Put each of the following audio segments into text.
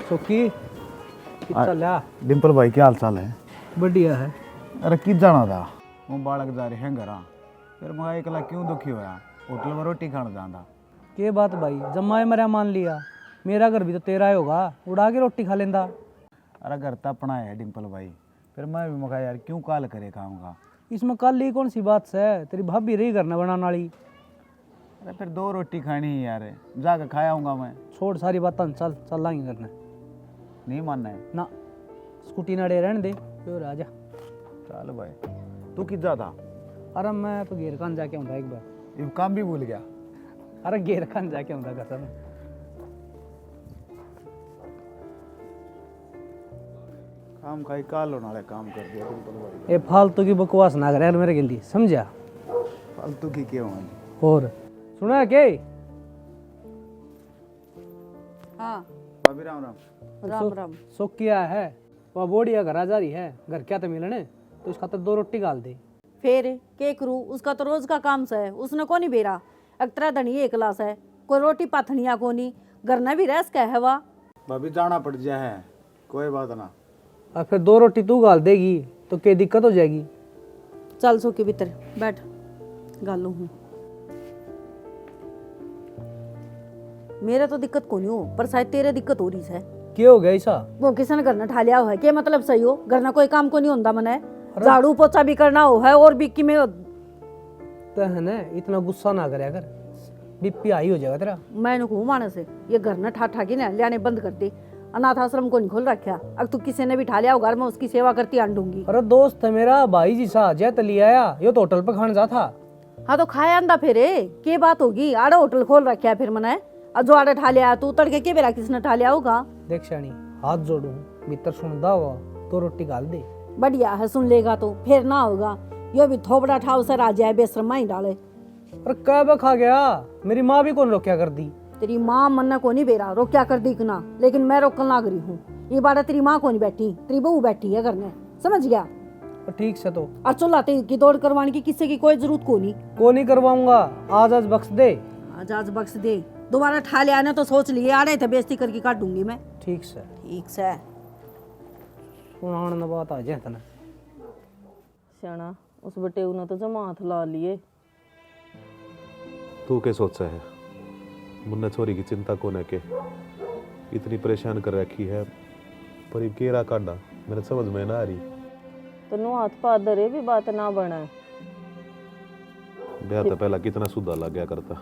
सुखी चला डिंपल भाई क्या हाल चाल है? बढ़िया है। अरे किस जाना था? वो बालक जा रहे हैं घर। फिर मैं एकला क्यों दुखी होया? होटल में रोटी खाने जाना। के बात भाई, जम्मा मेरा मान लिया, मेरा घर भी तो तेरा ही होगा, उड़ा के रोटी खा लेंदा। अरे घर तो अपना है डिंपल भाई। फिर मैं भी मगा यार क्यों काल करे खाऊंगा। इसमें कल ही कौन सी बात है, तेरी भाभी रही घर न बनाने वाली। अरे फिर 2 रोटी खानी है यार, जाकर खाया आऊंगा मैं। छोड़ सारी बातें, चल चल लाएंगे करने। नहीं मानना है ना स्कूटी नड़े रहने दे, फिर आ जा। चल भाई, तू किस जा था? अरे मैं तो घेर खान जाके आऊँगा एक बार। ये काम भी भूल गया। अरे घेर खान जाके आऊँगा कसम। काम खाई काल होने वाले काम कर दिया डिंपल भाई। ये फालतू की बकवास ना करे यार मेरे गिल्ली, समझा? फालतू की क्यों है? और सुना के हाँ अभी राम राम। राम राम। सुख किया है, वह बोड़िया घर आ जा रही है, घर क्या तो मिलने, तो इस खातर 2 रोटी गाल दे। फिर के करूँ, उसका तो रोज का काम है, उसने को नहीं बेरा। अक्तरा धनी एक क्लास है, कोई रोटी पाथनिया को नहीं, घर न भी रस कह है वा। भाभी जाना पड़ जाए है, कोई बात ना। और फिर 2 रोटी तू गाल देगी तो क्या दिक्कत हो जाएगी? चल सो के भीतर बैठ, गालू हूँ। मेरा तो दिक्कत को नहीं हो, पर शायद तेरे दिक्कत हो रही है। क्या हो गया ऐसा? वो किसी ने घर न ठा लिया हो है, क्या मतलब सही हो? घर न कोई काम को नहीं होता मने, झाड़ू पोछा भी करना हो है और बिक्की में तो है ना, इतना गुस्सा ना करे, अगर बीपी हाई हो जाएगा तेरा। मैं कहूँ मानस से ये घर न ठा ठा के ना लियाने बंद कर दे। अनाथ आश्रम को नहीं खोल रखा, अब तू किसी ने भी ठा लिया हो घर में, उसकी सेवा करती आंडूंगी। अरे दोस्त है मेरा, भाई जी सा जय तली आया, ये तो होटल पे खाने जा था। हाँ तो खाया अंदा फिर के बात होगी, आड़े होटल खोल रखा है फिर मने, और जो आड़े ठा लिया तू तड़के के बेरा किसने ठा लिया होगा? देख शानी, हाथ जोड़ू, मित्र सुनदा होगा तो रोटी गाल दे। बढ़िया है, सुन लेगा तो फिर ना होगा, यो भी थोबड़ा ठाव से राजा है, बेशर्मा ही डाले। अरे कब खा गया, मेरी माँ भी कौन रोक्या कर दी। तेरी माँ मन को नहीं बेरा रो क्या कर दी ना, लेकिन मैं रोकन लाग रही हूँ। ये बाड़ा तेरी माँ को नहीं बैठी, तेरी बहू बैठी है घर में, समझ गया? ठीक से तो और चुल्लाते की दौड़ करवाने की किसी की कोई जरूरत को नहीं। को नहीं करवाऊंगा, आज बख्श दे। आज बख्श दे, दोबारा ठा लिया ना तो सोच लिए आड़े थे बेइज्जती करके काट दूंगी मैं। ठीक से ठीक से सुनाने बात आ जाए तना। श्याना उस बटेऊ ने तो जमा हाथ ला लिए। तू क्या सोचा है? मुन्ना छोरी की चिंता कोने के इतनी परेशान कर रखी है, पर ये केरा काटा मेरे समझ में ना आ रही। तो नो हाथ पा दरे भी बात ना बना। ब्याह तो पहला कितना सुधा लग गया करता,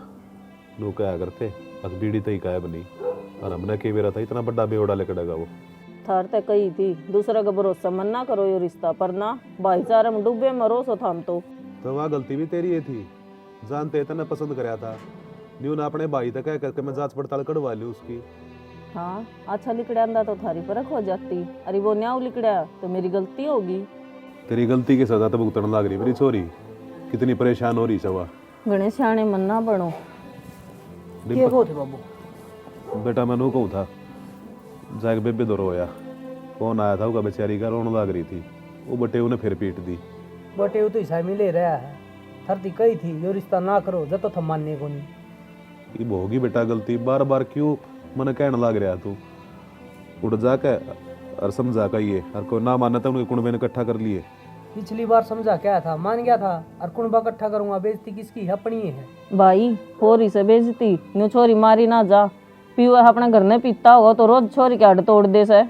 लोग क्या करते अब बीड़ी तई का बनी, और हमने के बेरा था इतना बड़ा बेवड़ा लेकर डगा वो। थार ते कही थी दूसरा का भरोसा मन ना करो ये रिश्ता, पर ना भाईचारे में डूबे मरो सो थाम तो वहाँ गलती भी तेरी ये थी, जानते इतना पसंद कराया था, न्यू ना अपने भाई तक कह करके मैं जांच पड़ताल करवा ली उसकी। हाँ अच्छा लिखड़ा अंदा तो थारी परख हो जाती, अरे वो न्याव लिखड़ा तो मेरी गलती होगी। तेरी गलती की सजा तो भुगतने लग रही मेरी छोरी, कितनी परेशान हो रही सवा। गणेश सियाने मन ना बनो। के को थे बाबू? बेटा मैं नू कहूँ था जाके बेबे दो रोया, कौन आया था, उसका बेचारी का रोने लग रही थी, वो बटे उन्हें फिर पीट दी। बटे वो तो हिसाब मिले रहा है, थरती कही थी यो रिश्ता ना करो, जब तो थम मानने को नहीं। ये होगी बेटा गलती, बार बार क्यों मन कहने लग रहा तू? उठ जाके और समझा का ये, और कोई ना मानता उनके कुंडे ने इकट्ठा कर लिए। पिछली बार समझा क्या था, मान गया था, और कुंबा इकट्ठा करूंगा, बेइज्जती किसकी? अपनी है भाई होरी से बेजती, न्यू छोरी मारी ना जा, पीवा अपने घर ने पीता होगा तो रोज छोरी के हड तोड़ दे से,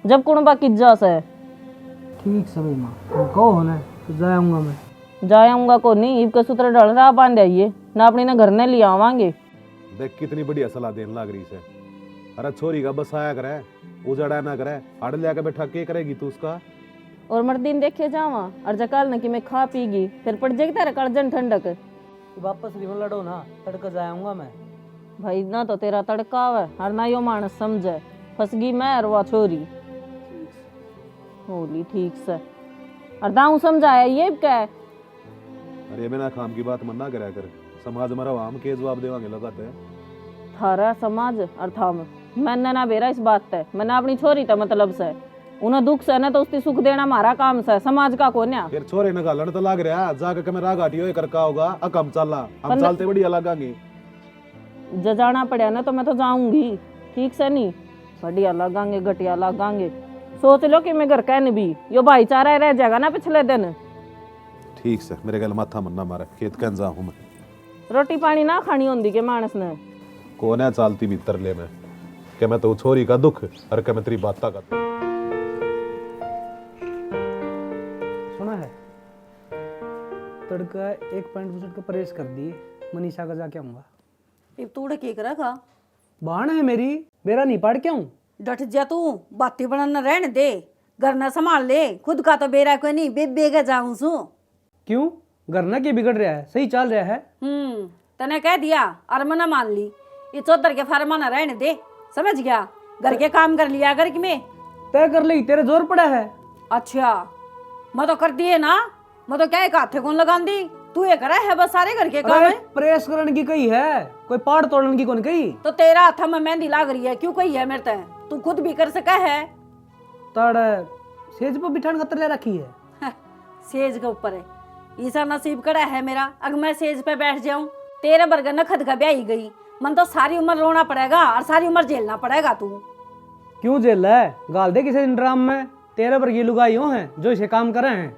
जब कुणबा किज्जा से। ठीक समय माँ तुम कहो हो ना तो जाऊंगा मैं। जाऊंगा को नहीं, इब के सूत्र डाल रहा बांध आइए ना, अपनी ने घर ने ले आवांगे। देख कितनी बढ़िया सलाह देने लग रही से। अरे छोरी का बस आया करे, उजड़ा ना करे, हड़ लिया के बैठा के करेगी तू उसका? और मर्दीन देखे जावा और जकाल न कि मैं खा पीगी, फिर पड़ जाएगी तेरे कड़जन ठंडक। वापस रिवन लड़ो ना, तड़का जाऊंगा मैं। भाई ना तो तेरा तड़का है और ना यो मानस समझे, फसगी मैं और वह छोरी होली। ठीक से और दाऊ समझाया ये क्या है? अरे बिना काम की बात मना करा कर, समाज हमारा हम के जवाब देवांगे लगाते हैं। थारा समाज और थाम मैंने ना बेरा इस बात पे, मैंने अपनी छोरी था मतलब से, उन्हें दुख से ना तो उसकी सुख देना हमारा काम से, समाज का कोन्या। फिर छोरे ने गालन तो लाग रहा, जाके मैं राग हटियो कर का होगा, अकम चला हम चलते बढ़िया लगांगे। जाना पड़ा ना तो मैं तो जाऊंगी, ठीक से नहीं? बढ़िया लगांगे घटिया लगांगे, सोच लो कि मैं घर कहने भी यो भाईचारा रह जाएगा ना पिछले दिन। ठीक से मेरे गल माथा मन्ना मारे, खेत कन जा हूं मैं। रोटी पानी ना खानी होंदी के मानस ने। कौन है चालती भीतर ले मैं कि मैं तो छोरी का दुख और कि मैं तेरी बाता का। सुना है तड़का 1.62 का परहेज कर दिए, मनीषा का जाके आऊंगा। अब तूड़े के करेगा? बाण है मेरी, बेरा नहीं पड़ क्यों? डट जा तू, बाती बनाना रहने दे, घर ना संभाल ले, खुद का तो बेरा कोई नहीं, बेबे जाऊं सू। क्यों? घर ना के बिगड़ रहा है, सही चल रहा है। तने कह दिया और मना मान ली, ये चौधर के फरमाना रहने दे, समझ गया? घर के काम कर लिया घर में तय कर ली, तेरे जोर पड़ा है। अच्छा मैं तो कर दिए ना, मैं तो क्या एक हाथे कौन लगा दी, तू ये करा है बस सारे घर के काम अरे है। प्रेस करने की कही है, कोई पाड़ तोड़ने की कौन कही? तो तेरा हाथ में मेहंदी लाग रही है, क्यों कही है मेरे ते? तू खुद भी कर सका है। तड़ सेज पर बिठान खतर ले रखी है। सेज के ऊपर है, ईसा नसीब कड़ा है मेरा, अगर मैं सेज पे बैठ जाऊं, तेरे बर्गर न खद का ब्याही गई, मन तो सारी उम्र रोना पड़ेगा और सारी उम्र झेलना पड़ेगा। तू क्यों जेल है? गाल दे किसी दिन ड्राम में, तेरे वर्गी लुगाइयों हैं जो इसे काम करे हैं।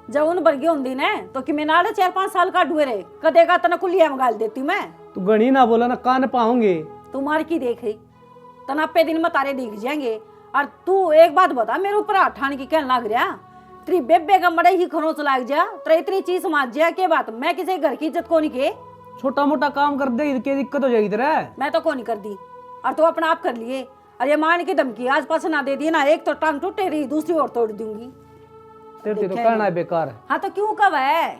जब उन बर्गी होंगी ने तो कि मैं नाले 4-5 साल का ढुए रहे कदेगा तना कुलिया में गाल देती मैं। तू गणी ना बोला ना कान पाऊंगे। तू मार की देख रही तनापे दिन में तारे दिख जाएंगे। और तू एक बात बता, मेरे ऊपर हाथ ठाने की कहने लग रहा, तेरी बेबे का मड़े ही खरोच लाग जा, तेरी इतनी चीज समझ जा के बात मैं किसी घर की इज्जत को नहीं के। छोटा मोटा काम कर दे के दिक्कत हो जाएगी तेरा। मैं तो को नहीं कर दी और तू अपना आप कर लिए। और ये मान की धमकी आज पास ना दे दी ना, एक तो टांग टूटे रही, दूसरी और तोड़ दूंगी। तेरे तो कहना है बेकार है। हाँ तो क्यों कब है,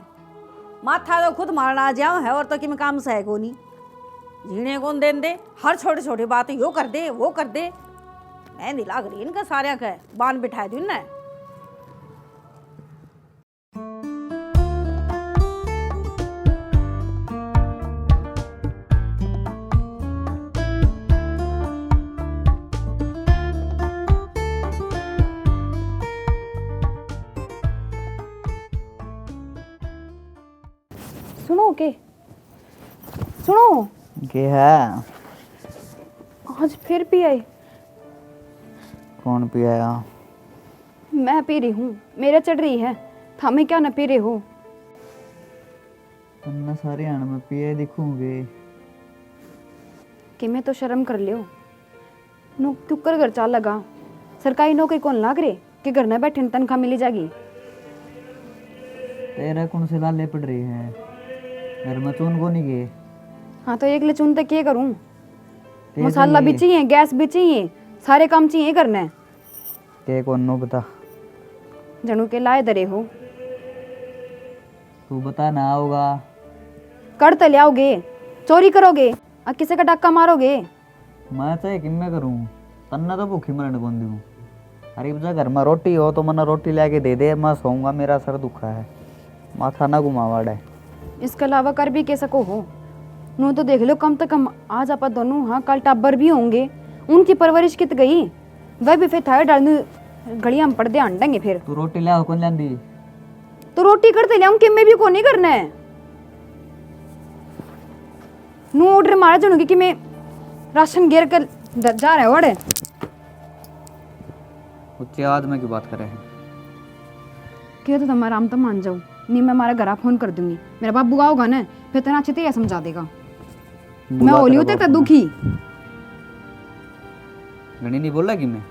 माथा तो खुद मारना आ जाओ है और तो कि मैं काम से है को नहीं, जीने कौन देन दे, हर छोटी छोटी बात यो कर दे वो कर दे। मैं नहीं लाग रही इनका सारे का बान बिठा दूं ना। सुनो के सुनो, के है? आज फिर पी आई। कौन पियाया? मैं पी रही हूँ, मेरा चढ़ रही है, थामे क्या न पी रहे हो? तन्ना सारे आने में पिए दिखूंगे कि मैं तो शर्म कर लियो, नो क्यों घर चाल लगा, सरकारी नौकरी कौन लाग रे कि घर न बैठे तनख्वाह मिली जाएगी। तेरा कौन से लाले पड़ रही है, घर में चून को नहीं गए। हाँ तो एक ले चुन तक क्या करूँ, मसाला भी चाहिए, गैस भी चाहिए, सारे काम चाहिए करना। के कौन नो बता, जनू के लाए दरे हो, तू बता ना होगा। कर तो लियाओगे, चोरी करोगे और किसी का डाका मारोगे। मैं चाहे कि मैं करूँ, तन्ना तो भूखी मरने कौन दूँ। अरे बजा घर में रोटी हो तो मना रोटी लाके दे दे, मैं सोऊंगा, मेरा सर दुखा है, माथा ना घुमावाड़ है। इसके अलावा कर भी कैसा को हो, नू तो देख लो कम से कम आज आप दोनों, हाँ कल टाबर भी होंगे, उनकी परवरिश कित गई, वह भी फिर थाए डालने घड़िया में पड़दे अंडेंगे। फिर तू रोटी ला कौन लांदी? तो रोटी करते लिया कि मैं भी को नहीं करना है। नू ऑर्डर मारा जनूंगी कि मैं राशन गिर कर जा रहा है वड़े। उच्च आवाज में क्यों बात कर रहे हैं? क्या तो तुम्हारा आराम तो मान जाओ, नहीं मैं हमारा घर फोन कर दूंगी, मेरा बाबू आओगा ना फिर तना अच्छी तरह समझा देगा। मैं होली होते तक दुखी गणी नहीं बोल रहा कि मैं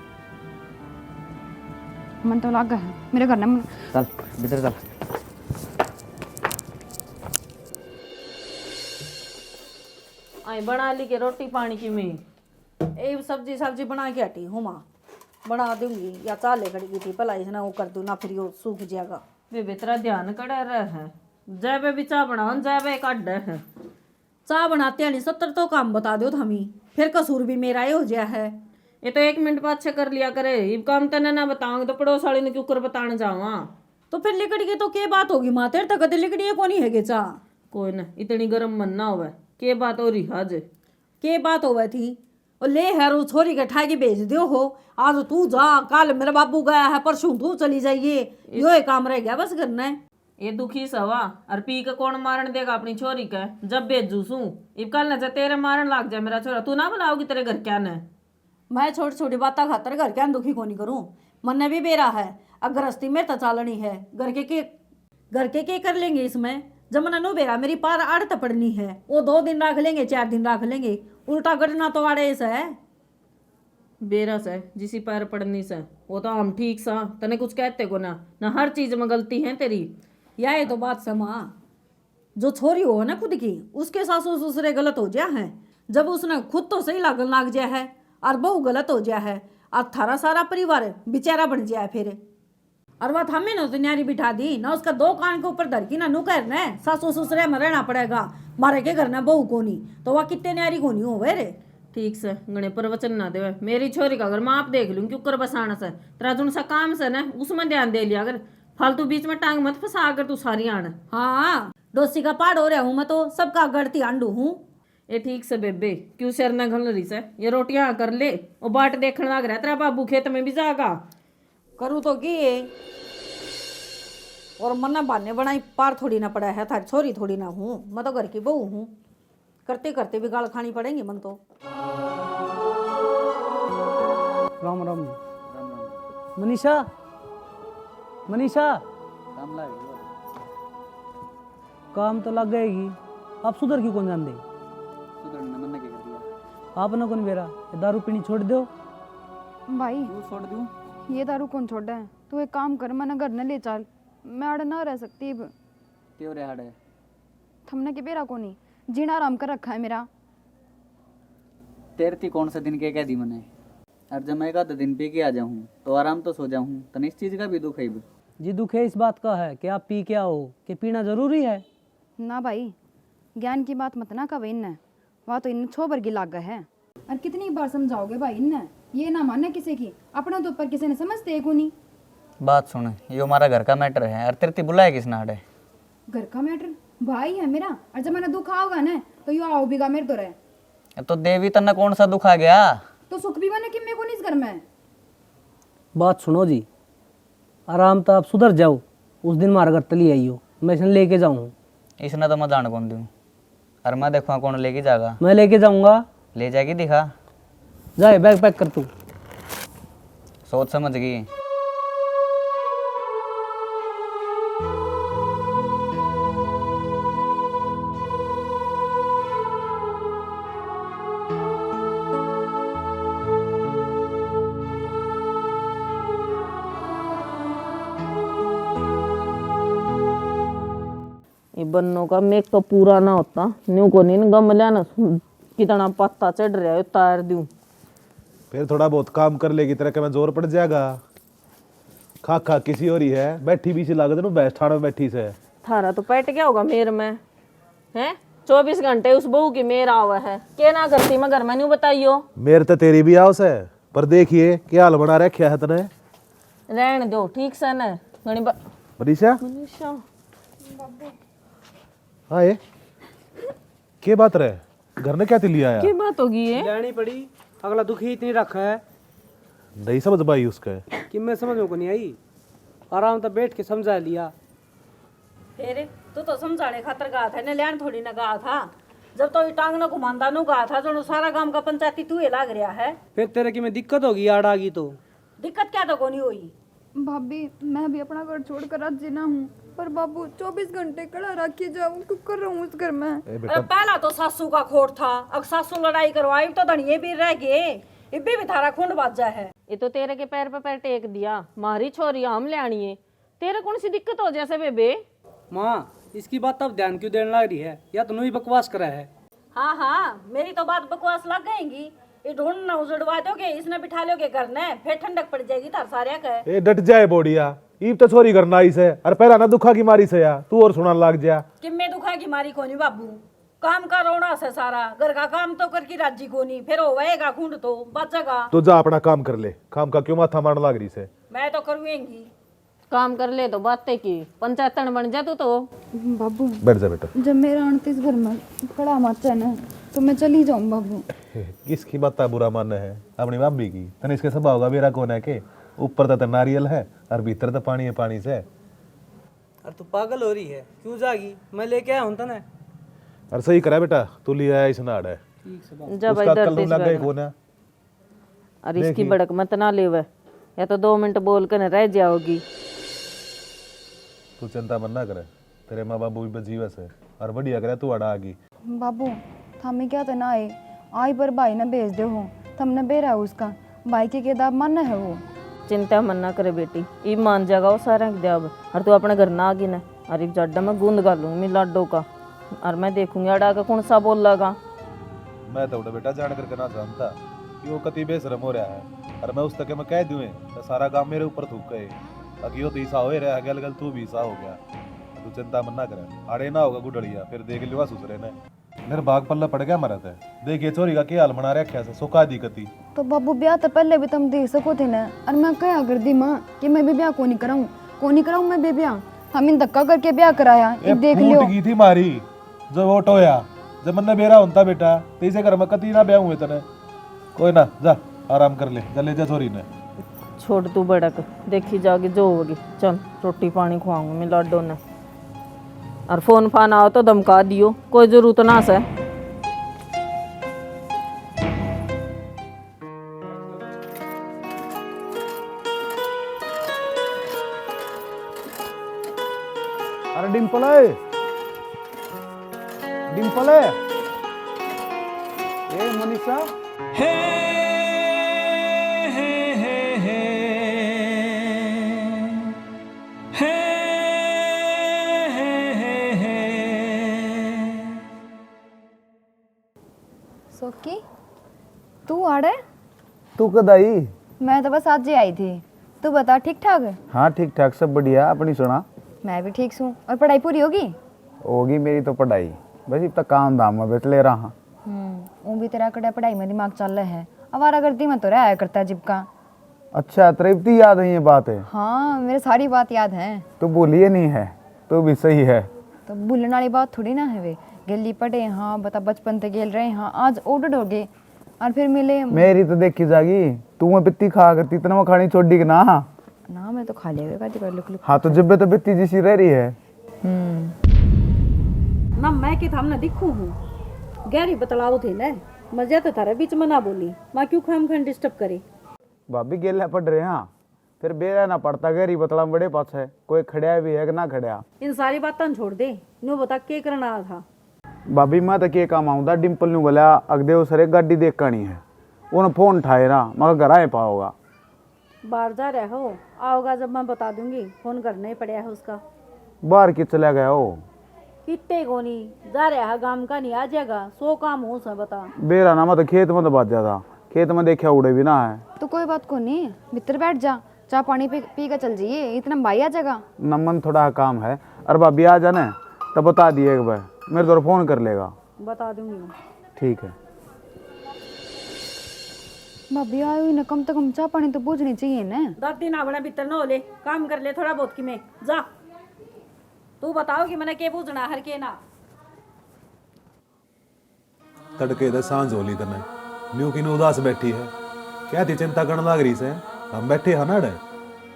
मन तो लग है मेरे घर में। चल भीतर चल। आई बना ली के रोटी पानी की मैं एक सब्जी बना के हटी हूँ माँ, बना दूंगी या चाले खड़ी की थी भला इसने वो कर दूँ ना, फिर वो सूख जाएगा। वे तेरा ध्यान कड़ा रहा है, जय भी चाह बनाओ जय एक अड्डा है। चाह बनाते हैं 70 तो काम बता दो हमी, फिर कसूर भी मेरा ही हो गया है। ये तो 1 मिनट पाछे कर लिया करे, इब काम तने ना बताऊंगी तो पड़ोस वाली ने क्यों कर बताने जावा। तो फिर लिकड़ी की तो क्या बात होगी माँ, तेरे तक लिकड़ी को नहीं है चाह। कोई ना इतनी गर्म मन ना होवे, के बात हो रही आज के बात हो थी, और ले है रू छोरी के ठागी भेज दियो हो, आज तू जा, कल मेरा बाबू गया है, परसों तू चली जाइए, यो ही काम रह गया बस करना है। ये दुखी सवा और पी के कौन मारन देगा अपनी छोरी का, जब भेजू सू इब कल न जा तेरे मारन लाग जाए मेरा छोरा, तू ना बुलाओगी तेरे घर क्या न। मैं छोटी छोटी बातें खातर घर के दुखी को नहीं करूं। मन भी बेरा है, अगर गृहस्थी में तो चालनी है, घर के कर लेंगे इसमें। जब मन नो बेरा मेरी पार आड़त पड़नी है, वो 2 दिन रख लेंगे 4 दिन रख लेंगे, उल्टा गढ़ना तो आड़े से है। बेरा से जिसी पैर पड़नी से वो तो हम ठीक सा, तने कुछ कहते को ना हर चीज में गलती है तेरी। यह तो बात से माँ, जो छोरी हो ना खुद की, उसके सासू ससुरे गलत हो जाए हैं। जब उसने खुद तो सही लागन लाग जाए है और बहू गलत हो जाए है और थारा सारा परिवार बेचारा बन जाए फिर। और बात हमें ना तो न्यारी बिठा दी ना, उसका 2 कान के ऊपर धर की ना नू करना सासू ससुरे में रहना पड़ेगा, मारे के घर ना बहू को नहीं तो वह कितने न्यारी को नहीं हो रे। ठीक से गणे प्रवचन ना देवे, मेरी छोरी का अगर मैं आप देख लूँ क्यों कर बसाना से तेरा जो सा काम से ना उसमें ध्यान दे लिया, अगर फालतू बीच में टांग मत फंसा अगर तू सारी आन। हाँ डोसी का पाड़ हो रहा हूँ मैं तो, सबका गढ़ती आंडू हूँ। ये ठीक से बेबे क्यों सिर न घल रही से, ये रोटियां कर ले और बाट देखने लग रहा है तेरा बाबू खेत में भी जागा। करूँ तो की और मन बहाने बनाई पार थोड़ी ना पड़ा है, थारी छोरी थोड़ी ना हूँ, मैं तो घर की बहू हूँ। करते करते भी गाल खानी पड़ेंगी मन तो। राम राम जी। मनीषा मनीषा, काम लाग गया। काम तो लग गएगी, आप सुधर क्यों कौन जान दे? सुधरना मैंने क्या कर दिया? आपने कौन बेरा ये दारू पीनी छोड़ दो। भाई तू छोड़ दूं? ये दारू कौन छोड़ा है? तू एक काम कर, मना घर न ले चल, मैं अड़ ना रह सकती अब। क्यों रे हाड़े? थमने के बेरा को नहीं, जीना आराम कर रखा है मेरा। तेरे थी कौन सा दिन के कह दी मैंने? और जब मैं 1 दिन पी के आ जाऊँ तो आराम तो सो जाऊँ, तने इस चीज़ का भी दुख है। जी दुख है इस बात का है कि आप पी के आओ, कि पीना जरूरी है। ना भाई, ज्ञान की बात मत ना कब इनने, वहाँ तो इन छोबर की लाग है। और कितनी बार समझाओगे भाई इनने, ये ना माने किसी की, अपना तो ऊपर किसी ने समझते को नहीं। बात सुन, ये हमारा घर का मैटर है, और तेरे बुलाया किसने हाड़े? घर का मैटर भाई है मेरा, और जब मैंने दुख आओगा ना तो यू आओ बिगा मेरे तो रहे। तो देवी तन्ना कौन सा दुख आ गया? तो सुख भी मैंने कि मेरे को नहीं इस घर में। बात सुनो जी, आराम तो आप सुधर जाओ, उस दिन मारा घर तली आई हो, मैं इसे लेके जाऊँ। इसने तो मैं जान कौन दूँ, और मैं देखूँ कौन लेके जाएगा। मैं लेके जाऊँगा। ले जाएगी दिखा, जाए बैग पैक कर तू। सोच समझ गई। ये बन्नों का मेक तो पूरा ना होता न्यू को नहीं गम लेना, कितना पत्ता चढ़ रहा है उतार दूं। फिर थोड़ा बहुत काम कर लेगी, तेरा क्या मैं जोर पड़ जाएगा? खा खा किसी हो रही है, बैठी भी सी लागत ना, बैठ ठाड़ में बैठी से। थारा तो पेट क्या होगा मेर में है, 24 घंटे उस बहू की मेर आवा है, के ना करती मैं घर में नहीं बताइयो। मेरे तो तेरी भी आओ से, पर देखिए क्या हाल बना रखा है तने। रहने दो ठीक से न घणी मनीषा। मनीषा हाँ ये क्या बात रहे, घर ने क्या तिली आया? क्या बात होगी ये? जानी पड़ी, अगला दुख ही इतनी रखा है नहीं समझ पाई उसका। कि मैं समझ को नहीं आई, आराम तो बैठ के समझा लिया। फिर तू तो समझाने खातर गया था, नल्यान थोड़ी ना गया था। जब तो टांग ना घुमानदा नु गया था, जो सारा काम का पंचायती तू ही लाग रहा है। फिर तेरे की में दिक्कत होगी, आड़ आ गई तो। दिक्कत क्या तो कोनी हुई। भाभी मैं भी अपना घर छोड़कर आज जीना हूँ, पर बाबू 24 घंटे खड़ा रखे जाऊँ, क्यों कर रहा हूँ उस घर में। अरे पहला तो सासू का खोट था, अब सासू लड़ाई करवाई तो धनिये भी रह गए, इब्बी भी थारा खून बाजा है। ये तो तेरे के पैर पे पैर टेक दिया, मारी छोरी हम ले आनी है, तेरे कौन सी दिक्कत हो जैसे बेबे? माँ इसकी बात अब ध्यान क्यों देने लग रही है, या तो ही बकवास करा है। हाँ हाँ मेरी तो बात बकवास लग गएगी। ये ढूंढना उजड़वा दोगे, इसने बिठा लोगे घर ने, फिर ठंडक पड़ जाएगी तार सारे के। ए डट जाए बोडिया, ईब तो छोरी करना आई से, अरे पहला ना दुखा की मारी से या तू और सुना लाग जा। किम्मे दुखा की मारी कोनी बाबू, काम का रोना से सारा घर का काम तो करके राजी कोनी, फिर होएगा खूंड तो बचेगा। तो जा अपना काम कर ले, काम का क्यों माथा मारने लाग रही से? मैं तो करूँगी काम कर ले तो बातें की पंचायतन बन जा तू तो। बाबू बैठ जा बेटा। जब मेरा आंट इस घर में खड़ा मत है ना, तो मैं चली जाऊँ बाबू। किसकी बात बुरा मानना है? अपनी भाभी की। तने इसके स्वभाव होगा मेरा कौन है के, ऊपर तो नारियल है और भीतर तो पानी है पानी से। अरे तू पागल हो रही है, क्यों जागी, मैं लेके आया हूँ तने। अरे सही करा बेटा, तू ले आया इस नाड़ है। जा भाई उसका दर्द कल इस लग गए बैग में। कौन है? और इसकी भड़क मत ना लेवे, या तो 2 मिनट बोल कर रह जाओगी। तू चिंता मन ना करे, तेरे माँ बाबू भी बजीवस है और बढ़िया करे तू अड़ा आगी। बाबू थामे क्या तो ना आए आई पर भाई ने भेज दे हो, तुमने बेरा उसका भाई के किताब मानना है वो। चिंता मन ना करे बेटी, ई मान जाएगा वो सारा जब, और तू अपने घर ना आगी ना, और इस जड्डा में गूंद गालूंगी लाडो का, और मैं देखूंगी अड़ा का कौन सा बोल लगा। मैं तो बेटा जान करके ना जानता कि वो कति बेशरम हो रहा है, और मैं उस तक मैं कह दूँ तो सारा काम मेरे ऊपर थूक गए, ताकि वो तो ईसा हो रहा गल गल तू भी ईसा हो गया। तू चिंता मन ना करे, आड़े ना होगा गुडड़िया, फिर देख लिवा सुसरे ने मेरे भाग पल्ला पड़ गया मरत है। देखिए चोरी का क्या हाल मना रखा से सुखा दी कती। तो बाबू ब्याह तो पहले भी तुम दे सको थे ना, और मैं क्या कर दी माँ कि मैं भी ब्याह को नहीं कराऊं मैं भी ब्याह, हम इन धक्का करके ब्याह कराया। ये देख फूट लियो गई थी मारी जो वो टोया, जब मन बेरा होता बेटा तो इसे घर में कती ना ब्याह हुए तने। कोई ना जा आराम कर ले, जले जा छोरी ने। छोड़ तू भड़क, देखी जागी जो होगी, चल रोटी पानी खुआऊंगी मैं लाडो ने, और फोन फान आओ तो धमका दियो, कोई जरूरत ना से। अरे डिम्पल है, डिम्पल है, ए मनीषा। सोकी तू आड़े? तू कद आई? मैं तो बस आज ही आई थी, तू बता ठीक ठाक है? हाँ ठीक ठाक सब बढ़िया, अपनी सुना। मैं भी ठीक हूँ। और पढ़ाई पूरी होगी? होगी मेरी तो पढ़ाई, बस अब तक काम धाम में बैठ ले रहा। वो भी तेरा कड़ा पढ़ाई में दिमाग चल रहा है, आवारागर्दी में तो रहा करता जिब का। अच्छा तृप्ति याद है ये बात है? हाँ मेरे सारी बात याद है। तो बोलिए नहीं है तो भी सही है। तो भूलने वाली बात थोड़ी ना है वे, गेली पढ़े हाँ बता बचपन से गेल रहे हाँ, आज ऑर्डर हो गए और फिर मिले। मेरी तो देखी जागी, तू मैं बित्ती खा करती इतना मैं खानी छोड़ दी कि ना। ना मैं तो खा लेगा लुक लुक। हाँ तो जब तो बित्ती जैसी रह रही है। ना मैं के थामने दिखू हूँ, गहरी बतलाओ थे ना, मजा तो थारा बीच में ना बोली, माँ क्यों खाम खान डिस्टर्ब करे। भाभी गेला पड़ रहे हाँ, फिर बेरा ना पड़ता गहरी बतला बड़े पास है, कोई खड़िया भी है कि ना खड़िया। इन सारी बातें छोड़ दे, नो बता के करना था। भाभी मैं तो के काम आऊंगा, डिम्पल ने बोला अगदे उसरे गाड़ी देख करनी है, उन्हें फोन उठाए ना मगर घर आए पाओगा। बाहर जा रहे हो, आओगा जब मैं बता दूंगी, फोन करना ही पड़ा है उसका। बाहर की चला गया हो? कितने को नहीं जा रहा है, गांव का नहीं आ जाएगा, 100 काम हो सा बता। बेरा ना मैं खेत में तो बात ज्यादा, खेत में देखा उड़े भी ना है। तो कोई बात को नहीं, भीतर बैठ जा, चाय पानी पी कर चल जाइए, इतना भाई आ जाएगा। नमन थोड़ा काम है, और भाभी आ जाने तब बता दिए एक बार, मेरे तो फोन कर लेगा। बता दूंगी मैं। ठीक है। भाभी आई हुई ना, कम से कम चाय पानी तो पूछनी चाहिए ना। 10 दिन आगना भीतर न हो ले, काम कर ले थोड़ा बहुत की में जा। तू बताओ कि मैंने के पूछना हर के ना। तड़के दे सांझ होली तने न्यू की उदास बैठी है, क्या थी चिंता करने लग रही से? हम बैठे हैं ना डे।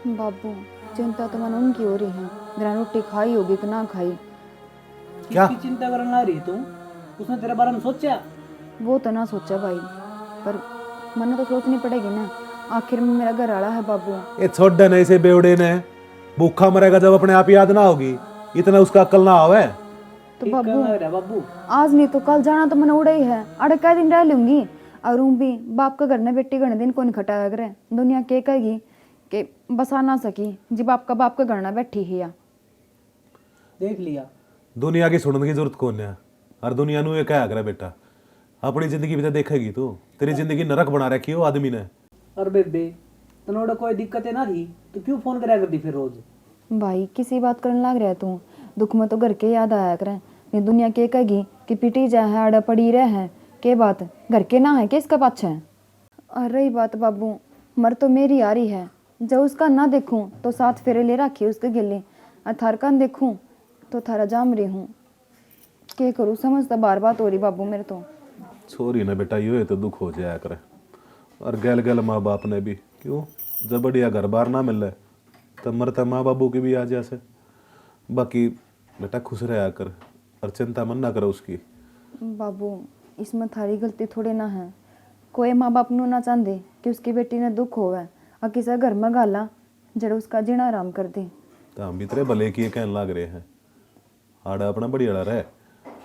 बाबू चिंता तो मन उनकी हो रही है, मेरा रोटी खाई होगी कि ना खाई। क्या चिंता करने लग रही तू? उसने तेरे बारे में सोचा? वो तो ना सोचा भाई, पर मन तो सोचनी पड़ेगी ना, आखिर में मेरा घर आला है बाबू। ये छोड़ देने इसे बेवड़े ने, भूखा मरेगा जब अपने आप याद ना होगी, इतना उसका अक्ल ना आवे। तो बाबू आज नहीं तो कल जाना तो मैंने उड़ा ही है, अड़े कई दिन रह लूंगी। और भी बाप का घर ने बेटी घने दिन को नहीं खटाया करे, दुनिया के कहेगी कि बसा ना सकी जी बाप का घर ना बैठी ही। देख लिया, दुनिया की सुनने की जरूरत कौन है, और दुनिया नु ये क्या करे बेटा, अपनी जिंदगी भी तो देखेगी तू, तेरी जिंदगी नरक बना रखी हो आदमी ने। और बेबे तनोड़ा कोई दिक्कत ना थी तो क्यों फोन करा करती फिर रोज? भाई किसी बात करने लग रहा है तू, दुख में तो घर के याद आया करे, नहीं दुनिया के कहेगी कि पिटी जा है अड़ा पड़ी रह है, के बात घर के ना है कि इसका पाछा है। और रही बात बाबू, मर तो मेरी आ रही है, जब उसका ना देखूं तो 7 फेरे ले रखी उसके गिले, और थार का देखूं तो थारा जाम रही हूँ, के करूँ समझ तो बार बात हो रही बाबू मेरे तो। छोरी ने बेटा ये तो दुख हो जाया करे, और गैल गैल माँ बाप ने भी, क्यों जब बढ़िया घर बार ना मिल रहा तब मरता माँ बाबू की भी आ जैसे। बाकी बेटा खुश रहा कर, और चिंता मन ना करो उसकी। बाबू इसमें थारी गलती थोड़े ना है, कोई माँ बाप नू ना चाहते कि उसकी बेटी ने दुख होवे और किसी घर में गाला जड़ उसका जीना आराम कर दे। तो हम भी तेरे भले की कहने लग रहे हैं। आड़ा अपना बढ़िया रहे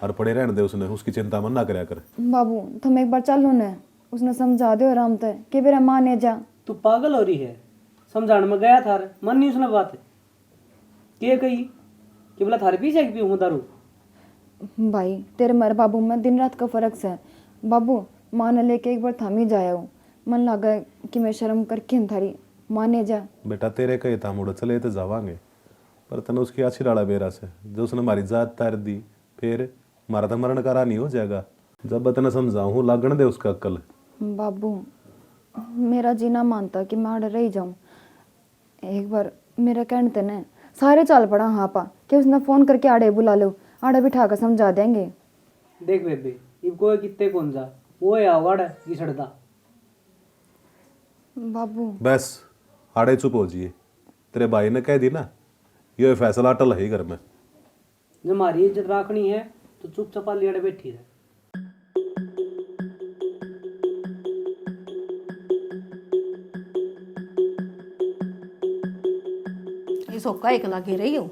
और पड़े रहने दे, उसने उसकी चिंता मन ना करया कर। बाबू तुम एक बार चलो न, उसने समझा दो आराम से कि मेरा माने जा। तू पागल हो रही है? समझाने में गया था, मन नहीं उसने बात के कही कि बोला थारे पीछे की पीऊँ दारू। भाई तेरे मेरे बाबू में दिन रात का फर्क है। बाबू माँ ने लेके एक बार थाम ही जाया हूँ, मन लगा कि मैं शर्म करके थारी माने जा। बेटा तेरे कहे था मुड़ चले तो जावांगे, पर तने उसकी अच्छी डाला बेरा से जो उसने हमारी जात तार दी, फिर हमारा तो मरण करा नहीं हो जाएगा। जब तने समझाऊँ लागण दे उसका अक्ल। बाबू मेरा जीना मानता कि मैं आड़े रह जाऊं। एक बार मेरा कहने ते ने सारे चाल पड़ा हाँ पा कि उसने फोन करके आड़े बुला लो, आड़े बिठा कर समझा देंगे। देख बेबे इब कोई कितने कौन जा वो है आवाड़ की सड़दा। बाबू बस आड़े चुप हो जिए, तेरे भाई ने कह दी ना, ये फैसला अटल है ही घर में। जब हमारी इज्जत रखनी है तो चुपचाप लियाड़े बैठी रहे। इस होका एक लगे रही हो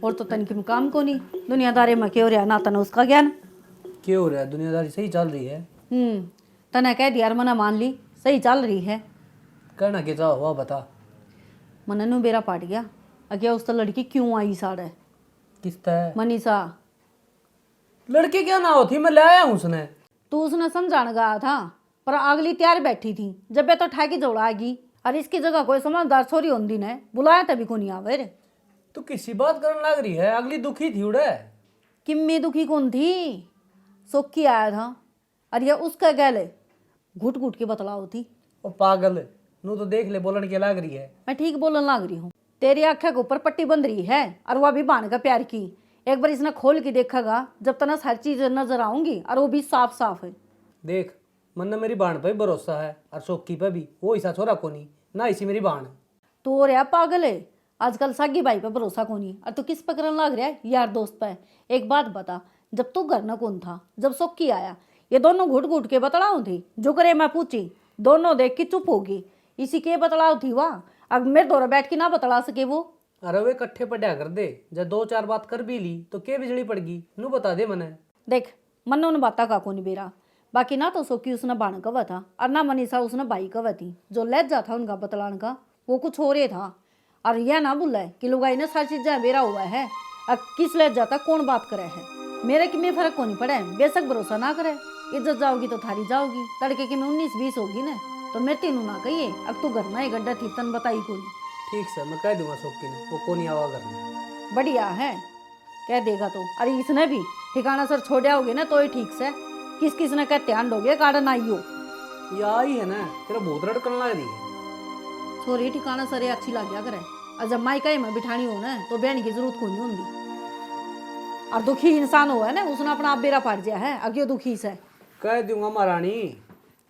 और तो तन की काम को नहीं दुनियादारी में क्यों रहा ना तन उसका ज्ञान। क्यों हो रहा है? दुनियादारी सही चल रही है। तने कह दिया मना मान ली सही चल रही है। कहना क्या चाहो वह बता। मन नु बेरा पाट गया अगे उस तो लड़की क्यों आई साड़े किस तरह? मनीषा लड़के क्या ना होती, मैं ले आया हूँ उसने। तू उसने समझाने गया था पर अगली तैयार बैठी थी जब बे तो ठाकी जोड़ाएगी और इसकी जगह कोई समझदार छोरी होंदी ने बुलाया तभी को नहीं आवे रे। तू किसी बात करने लग रही है? अगली दुखी थी उड़े। किम्मी दुखी कौन थी? सोक्की आया था और ये उसका गैले घुट घुट के बतलाओ थी। ओ पागल नू तो देख ले बोलन के लग रही है। मैं ठीक बोलने लग रही हूँ। तेरी आंखें के ऊपर पट्टी बंध रही है और वो अभी बान का प्यार की। एक बार इसने खोल के देखेगा जब तक हर चीज नजर आऊंगी और वो भी साफ साफ है। देख मन ने मेरी बाण पे भरोसा है और सोक्की पे भी, वो ऐसा छोरा को नहीं ना इसी मेरी बाण। तो और यार पागल है आजकल सागी भाई पे भरोसा को नहीं और तू किस पे करने लग रहा है? यार दोस्त पे। एक बात बता, जब तू घर न कौन था जब सोक्की आया ये दोनों घुट घुट के बतलाओ थी जो करे मैं पूछी दोनों देख के चुप होगी इसी के बतलाओ थी वाह। अब मेरे दौरा बैठ के ना बतला सके वो। अरे वे इकट्ठे पढ़ा कर दे, जब दो चार बात कर भी ली तो के बिजली पड़गी नू बता दे मने। देख मन उन बाता का को नहीं बेरा बाकी ना तो सोकी उसने बाण कवा था और ना मनीषा उसने बाई कवा थी। जो लहजा था उनका बतलाने का वो कुछ हो रहे था और यह ना भूला है कि लुगाई ने सारी चीजें बेरा हुआ है। अब किस लहजा तक कौन बात करे है मेरे कि में फर्क को नहीं पड़े। बेशक भरोसा ना करे इज्जत जाओगी तो थारी जाओगी। लड़के की में 19-20 होगी ना तो मेरे तीनों ना कहिए अब तू घर में गड्ढा थी तन बताई कोई। ठीक से मैं कह दूंगा सोक्की ने वो को नहीं आवा करने। बढ़िया है कह देगा तो। अरे इसने भी ठिकाना सर छोड़ होगे ना तो ही ठीक से किस किस ने कह ध्यान दोगे कारण आई हो। ये आई है ना तेरा बहुत रड़कन लग रही है। छोरी ठिकाना सर अच्छी लग गया करे और जब माई का में बिठानी हो ना तो बहन की जरूरत को नहीं होंगी। और दुखी इंसान हो है ना उसने अपना आप बेरा पाट दिया है अगे दुखी से। कह दूंगा महारानी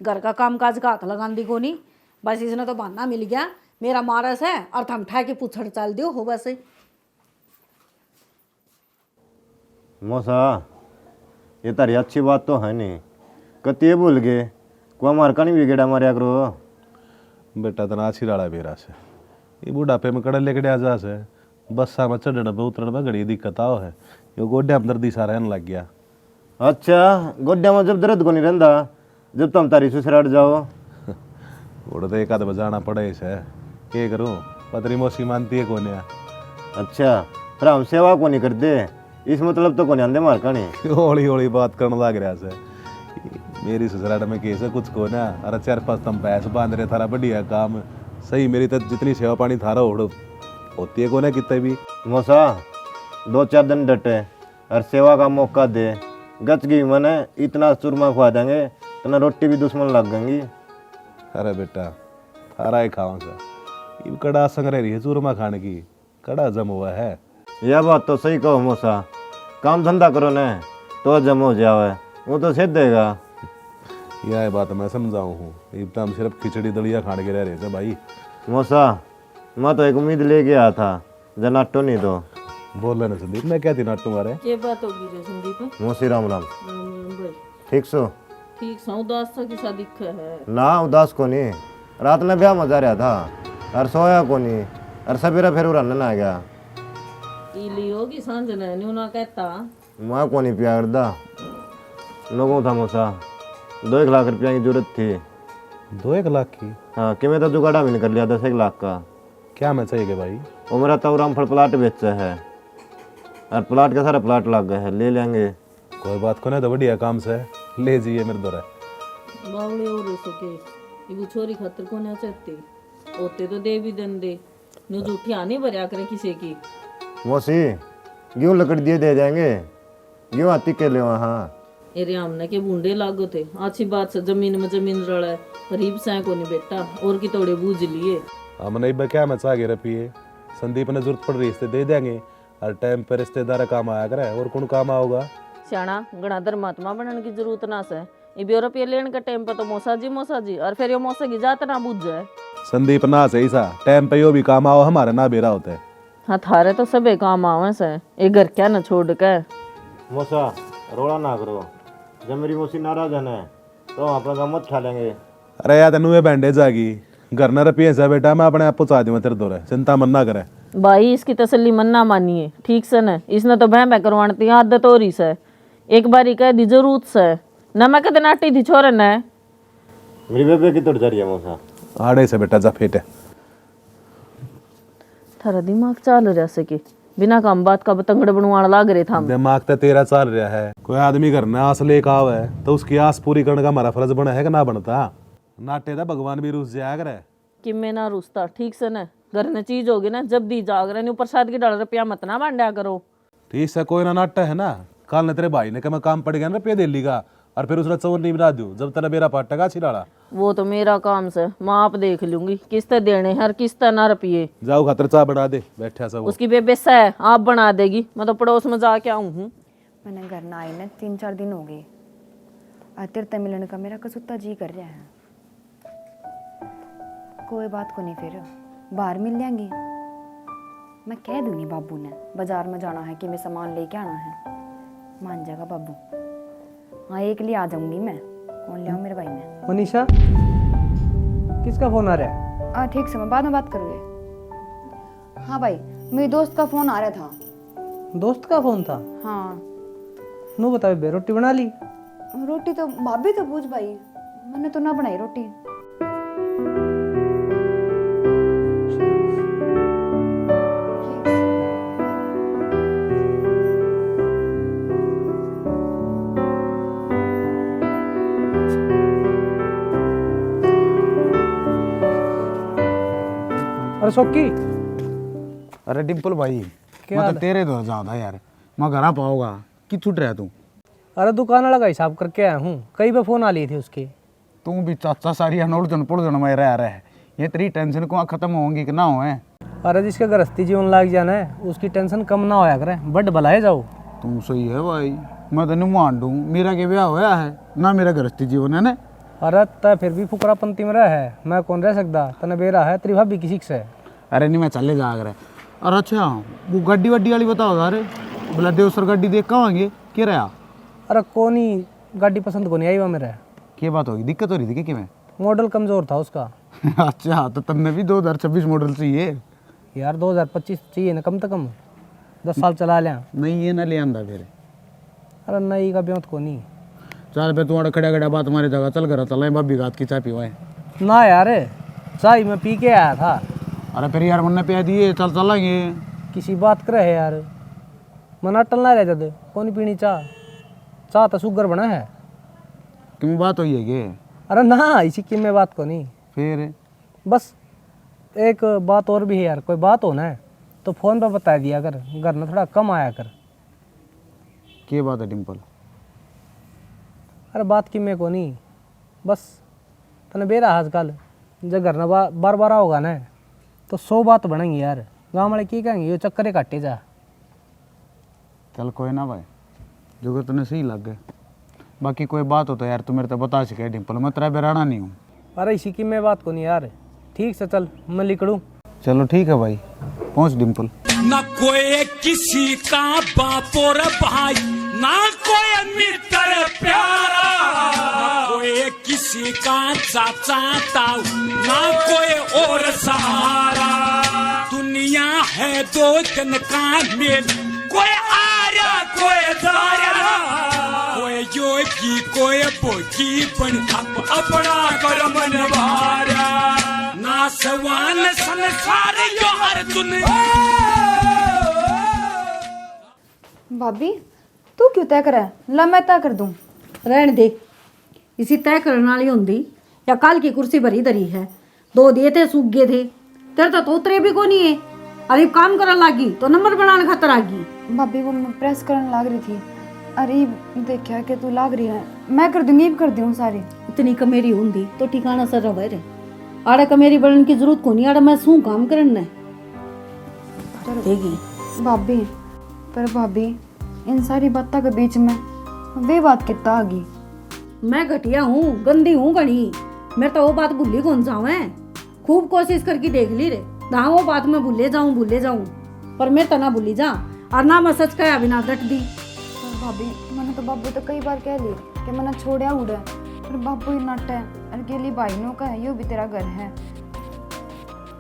घर का काम काज का हाथ लगांदी को नहीं बस इसने तो बहाना मिल गया मेरा मारस है और थम ठा के पूछड़ चल दियो हो बस। मौसा ये तारी अच्छी बात तो है नहीं, कति भूल गए को हमार का नहीं बिगड़ा मारिया करो। बेटा तना अच्छी डाला बेरा से ये बुढ़ापे में कड़ा लेके आ जा से बस्सा में चढ़ने पे उतरने में घड़ी दिक्कत आओ है। यो गोड्या में दर्दी सा रहने लग गया। अच्छा गोड्या में जब दर्द को नहीं रहता जब तुम तारी ससुराल जाओ। उड़ तो एक आध बजाना पड़े इसे क्या करूँ पतरी मौसी मानती है कौन। अच्छा फिर हम सेवा को नहीं करते इस मतलब तो को नहीं आंदे मार का नहीं। हौली हौली बात करने लग रहा से मेरी ससुराल में कैसे कुछ को ना। अरे 4-5 तुम पैस बांध रहे थारा बढ़िया काम सही मेरी तो जितनी सेवा पानी थारा उड़ होती है को ना कितने भी। मौसा 2-4 दिन डटे और सेवा का मौका दे गच गई मैंने इतना चूरमा खुआ देंगे तना रोटी भी दुश्मन लग गएंगी। अरे बेटा थारा ही खावा सा ये कड़ा संग रह रही है चूरमा खाने की कड़ा जम हुआ है। यह बात तो सही कहो मौसा, काम धंधा करो न तो जम हो जावे वो तो सेध देगा। यह बात मैं समझाऊँ हूँ इब तो हम सिर्फ खिचड़ी दलिया खाने के रह रहे थे भाई। मौसा मैं तो एक उम्मीद लेके आया था जनाटो नहीं दो बोल रहे ना संदीप मैं क्या थी नाटू मारे। ये बात होगी रे संदीप। मौसी राम राम भाई ठीक सो ठीक सा उदास सा की शादी है ना उदास को नहीं रात में ब्याह मजा रहा था और सोया को नहीं और सवेरा फिर रन आ गया। इली होगी सांझ ने न्यू ना कहता मैं को नहीं पिया करदा लोगों था मोसा 2 लाख रुपया की जरूरत थी। 2 लाख की? हाँ कि मैं तो जुगाड़ा भी नहीं कर लिया 10 लाख का। क्या मैं चाहिए भाई? वो मेरा तो रामफल प्लाट बेचा है और प्लाट का सारा प्लाट लग गया है, ले लेंगे। कोई बात को नहीं, तो बढ़िया काम से ले जाइए मेरे दौरा। बावड़े और सके ये छोरी खातिर को ना चाहते होते तो दे भी दन दे नु झूठी आने भरया करे किसी की। मोसी क्यों लकड़ी दिए दे जाएंगे क्यों आती के ले वहाँ। एरे हमने के बूंदे लागो थे अच्छी बात से जमीन में जमीन रड़ा है गरीब से को नहीं बेटा और की तोड़े बूझ लिए। हमने क्या मैं चाह रपिए संदीप ने जरूरत पड़ रही है दे देंगे हर टाइम पे रिश्तेदार काम आया करे और कौन काम आओगा। सियाणा गणा धर्मात्मा बनने की जरूरत ना से ये भी रुपये लेने के टाइम पे तो मौसा जी और फिर ये मौसा की जात ना बुझ जाए। संदीप ना सही सा टाइम पे यो भी काम आओ हमारे ना बेरा होते है। हाँ थारे तो सबे काम आवे से ये घर क्या न छोड़ के। मोसा रोड़ा ना करो जब मेरी मोसी नाराज है ना तो हम अपना काम मत खा लेंगे। अरे यार तेन ये बैंडेज आ गई घर न रपिए से बेटा मैं अपने आप पहुंचा दूंगा तेरे दौरे चिंता मन ना करे। भाई इसकी तसल्ली मन ना मानिए ठीक से न इसने तो भैं भैं करवाती आदत हो रही से एक बारी कह दी जरूरत से न मैं कदे नाटी थी छोरे न मेरी बेबे की तोड़ जा रही है मोसा आड़े से बेटा जा फेटे थारा दिमाग चाल रहा से कि बिना काम बात का बतंगड़ बनवाण लाग रहे था। दिमाग तो तेरा चल रहा है कोई आदमी घर में आस लेके आवे तो उसकी आस पूरी करने का हमारा फर्ज बना है कि ना बनता। नाटे था भगवान भी रूस जाया करे कि मैं ना रुसता ठीक से न घर न चीज होगी ना जब दी जाग रहे प्रसाद की डाल रुपया मत ना बांटा करो। ठीक से कोई ना नाटा है ना कल ने तेरे भाई ने कहा मैं काम पड़ गया ना रुपया दे लीगा और फिर उसने चौन नहीं बना दू जब तेरा मेरा पाटेगा छिड़ाड़ा। वो तो मेरा काम से मैं आप देख लूंगी किस्त देने हर किस्त ना रुपये। जाओ खातर चाय बना दे बैठा सब उसकी बेबे से है आप बना देगी मैं तो पड़ोस में जाके आऊँ हूँ। मैंने घर ना आई ना 3-4 दिन हो गए और तेरे से मिलने का मेरा कसुत्ता जी कर रहा है। कोई बात को नहीं फिर बाहर मिल लेंगे। मैं कह दूंगी बाबू ने बाजार में जाना है कि मैं सामान लेके आना है मान जाएगा बाबू। हाँ एक लिए आ जाऊंगी मैं कौन ले आऊँ मेरे भाई ने। मनीषा किसका फोन आ रहा है? ठीक से मैं बाद में बात करूँगी। हाँ भाई मेरे दोस्त का फोन आ रहा था। दोस्त का फोन था? हाँ नो बता बे रोटी बना ली? रोटी तो भाभी तो पूछ भाई मैंने तो ना बनाई रोटी। अरे सोकी अरे डिम्पल भाई मैं तो तेरे दौर जाता यार मैं घर आ पाऊंगा कि छूट रहा तू। अरे दुकान वाला का हिसाब करके आया हूँ कई बार फोन आ ली थी उसकी। तू भी चाचा सारी अनोड़ जन पुड़ जन में रह है ये तेरी टेंशन को खत्म होंगी कि ना हो। अरे जिसका गृहस्थी जीवन लाग जाना है उसकी टेंशन कम ना होया करे बड भलाए जाओ। तू सही है भाई मैं तेन मान दूँ मेरा के ब्याह होया है ना मेरा गृहस्थी जीवन है ना। अरे तय फिर भी फुकरापंती में रह है मैं कौन रह सकता तने बेरा है तेरी भाभी किसी से। अरे नहीं मैं चले जाग रहा। अरे अच्छा वो गड्डी वड्डी वाली बताओ अरे बोला देवसर गड्डी देख कहाँ आएंगे क्या रहा। अरे कौन ही गाड़ी पसंद को नहीं आई वह मेरे। क्या बात होगी दिक्कत हो रही थी क्या मैं? मॉडल कमज़ोर था उसका। अच्छा तो तन्ने भी 2026 मॉडल चाहिए यार 2025 चाहिए ना कम से कम 10 साल चला लिया। नहीं ये ना ले आंदा फिर। अरे नई का ब्योत को नहीं। चल पे तुम्हारा खड़ा खड़ा बात हमारी जगह चल घर चल भाभी घात की चाय पीवाए ना यार चाय मैं पी के आया था। अरे फिर यार मन पे दिए चल चलेंगे किसी बात करे है यार मना टलना रह जाते कौन पीनी चाह चाह तो शुगर बना है। क्यों बात हुई है कि? अरे ना इसी की में बात को नहीं फिर बस एक बात और भी है यार कोई बात हो ना है तो फ़ोन पे बता दिया कर घर में थोड़ा कम आया कर। क्या बात है डिम्पल? अरे बात की में को नहीं बस तने बेरा आजकल जब घर ना बार बार होगा ना तो 100 बात बनेंगी यार गाँव वाले की कहेंगे ये चक्करे काटे जा। चल कोई ना भाई जो कि तुम्हें सही लग गए बाकी कोई बात हो तो यार तू मेरे तो बता सके डिम्पल मैं तेरा बेराना नहीं हूँ। अरे इसी की मैं बात को नहीं यार ठीक से चल मैं लिखड़ूँ। चलो ठीक है भाई पहुँच डिम्पल। न कोई किसी का बाप और भाई ना कोई मित्र प्यारा ना कोई किसी का चाचा ताऊ, ना कोई और सहारा। दुनिया है दो दिन का मेल, कोई आया कोई दाया, कोई योगी कोई भोगी बन अपना कर्म निभारा। ना सवान संसार यो हर दुनिया। भाभी तू क्यों तय करा है? ला मैं तय कर दूं। रहने दे, इसी तय करने वाली होंगी या कल की कुर्सी भरी धरी है। 2 दिए थे सूख गए थे, तेरे तो उतरे भी को नहीं है। अरे काम करने लागी तो नंबर बनाने खातर आगी। भाभी वो मैं प्रेस करने लग रही थी। अरे देखा कि तू लाग रही है, मैं कर दूंगी, कर दूँ सारी। इतनी कमेरी होंगी तो ठिकाना सर रहा रे। आड़े कमेरी बनने की जरूरत को नहीं, आड़े मैं सू काम करना देगी भाभी। पर भाभी इन सारी बातों के बीच में वे बात कितना आ गई। मैं घटिया हूँ, गंदी हूँ घनी। मैं तो वो बात भूली कौन जाऊँ। खूब कोशिश करके देख ली रे, ना वो बात मैं भूले जाऊँ, पर मैं तो ना भूली जा और ना मैं सच कहा बिना डट दी। पर भाभी मैंने तो बाबू तो कई बार कह ली कि मैंने छोड़ा उड़ा, पर बाबू ही नट है। अकेली भाई नो का है, यो भी तेरा घर है।